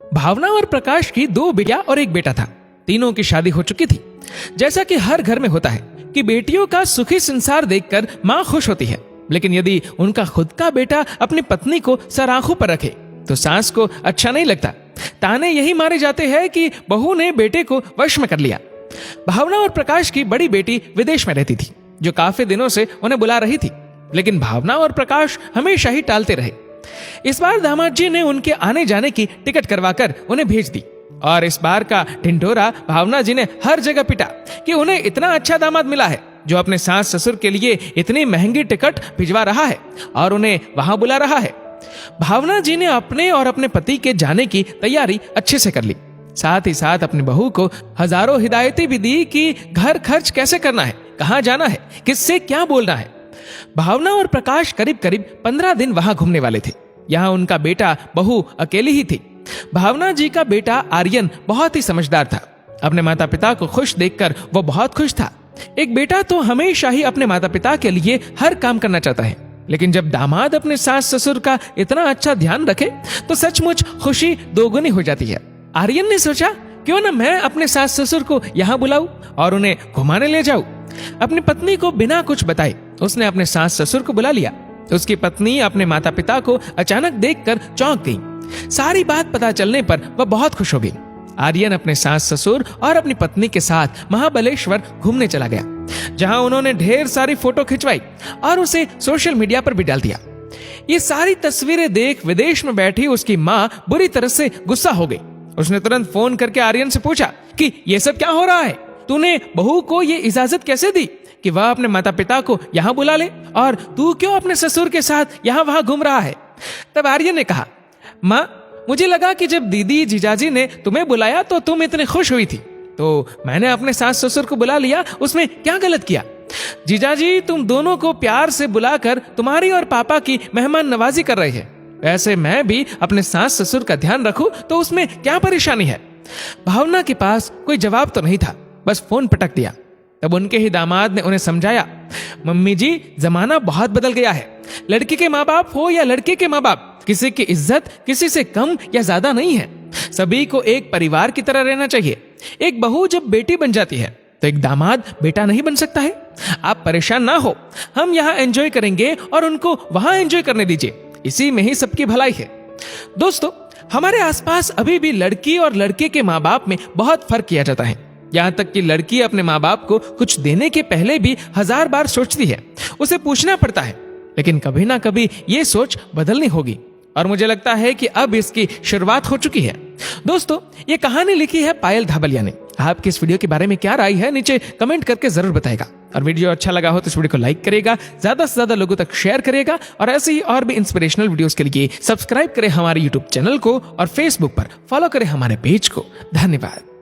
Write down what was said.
भावना और प्रकाश की 2 बेटियां और 1 बेटा था। तीनों की शादी हो चुकी थी। जैसा कि हर घर में होता है कि बेटियों का सुखी संसार देखकर माँ खुश होती है, लेकिन यदि उनका खुद का बेटा अपनी पत्नी को सर आंखों पर रखे तो सास को अच्छा नहीं लगता। ताने यही मारे जाते हैं कि बहू ने बेटे को वश में कर लिया। भावना और प्रकाश की बड़ी बेटी विदेश में रहती थी, जो काफी दिनों से उन्हें बुला रही थी, लेकिन भावना और प्रकाश हमेशा ही टालते रहे। इस बार दामाद जी ने उनके आने जाने की टिकट करवाकर उन्हें भेज दी, और इस बार का ढिंढोरा भावना जी ने हर जगह पिटा कि उन्हें इतना अच्छा दामाद मिला है जो अपने सास ससुर के लिए इतनी महंगी टिकट भिजवा रहा है और उन्हें वहां बुला रहा है। भावना जी ने अपने और अपने पति के जाने की तैयारी अच्छे से कर ली। साथ ही साथ अपनी बहू को हजारों हिदायतें भी दी कि घर खर्च कैसे करना है, कहाँ जाना है, किससे क्या बोलना है। भावना और प्रकाश करीब करीब 15 दिन वहां घूमने वाले थे। यहाँ उनका बेटा बहू अकेली ही थी। भावना जी का बेटा आर्यन बहुत ही समझदार था। अपने माता पिता को खुश देखकर वो बहुत खुश था। एक बेटा तो हमेशा ही अपने माता पिता के लिए हर काम करना चाहता है, लेकिन जब दामाद अपने सास ससुर का इतना अच्छा ध्यान रखे तो सचमुच खुशी दोगुनी हो जाती है। आर्यन ने सोचा, क्यों ना मैं अपने सास ससुर को यहाँ बुलाऊं और उन्हें घुमाने ले जाऊं। अपनी पत्नी को बिना कुछ बताए उसने अपने सास ससुर को बुला लिया। उसकी पत्नी अपने माता पिता को अचानक देखकर चौंक गई। सारी बात पता चलने पर वह बहुत खुश हो गई। आर्यन अपने सास ससुर और अपनी पत्नी के साथ महाबलेश्वर घूमने चला गया, जहां उन्होंने ढेर सारी फोटो खिंचवाई और उसे सोशल मीडिया पर भी डाल दिया। ये सारी तस्वीरें देख विदेश में बैठी उसकी माँ बुरी तरह से गुस्सा हो गई। उसने तुरंत फोन करके आर्यन से पूछा कि ये सब क्या हो रहा है? तूने बहू को ये इजाजत कैसे दी कि वह अपने माता पिता को यहाँ बुला ले, और तू क्यों अपने ससुर के साथ यहाँ वहां घूम रहा है? तब आर्यन ने कहा, माँ, मुझे लगा कि जब दीदी जीजाजी ने तुम्हें बुलाया तो तुम इतने खुश हुई थी, तो मैंने अपने सास ससुर को बुला लिया। उसमें क्या गलत किया? जीजाजी तुम दोनों को प्यार से बुलाकर तुम्हारी और पापा की मेहमान नवाजी कर रहे हैं। वैसे मैं भी अपने सास ससुर का ध्यान रखूं तो उसमें क्या परेशानी है? भावना के पास कोई जवाब तो नहीं था, बस फोन पटक दिया। तब उनके ही दामाद ने उन्हें समझाया, मम्मी जी, जमाना बहुत बदल गया है। लड़की के माँ बाप हो या लड़के के माँ बाप, किसी की इज्जत किसी से कम या ज्यादा नहीं है। सभी को एक परिवार की तरह रहना चाहिए। एक बहू जब बेटी बन जाती है तो एक दामाद बेटा नहीं बन सकता है। आप परेशान ना हो, हम यहाँ एंजॉय करेंगे और उनको वहां एंजॉय करने दीजिए। इसी में ही सबकी भलाई है। दोस्तों, हमारे आसपास अभी भी लड़की और लड़के के माँ बाप में बहुत फर्क किया जाता है। यहाँ तक कि लड़की अपने माँ बाप को कुछ देने के पहले भी 1000 बार सोचती है, उसे पूछना पड़ता है। लेकिन कभी ना कभी ये सोच बदलनी होगी, और मुझे लगता है कि अब इसकी शुरुआत हो चुकी है। दोस्तों, ये कहानी लिखी है पायल धाबलिया ने। आपकी इस वीडियो के बारे में क्या राय है, नीचे कमेंट करके जरूर बताएगा। और वीडियो अच्छा लगा हो तो इस वीडियो को लाइक करेगा, ज्यादा से ज्यादा लोगों तक शेयर करेगा, और ऐसे ही और भी इंस्पिरेशनल वीडियोस के लिए सब्सक्राइब करें हमारे यूट्यूब चैनल को और फेसबुक पर फॉलो करें हमारे पेज को। धन्यवाद।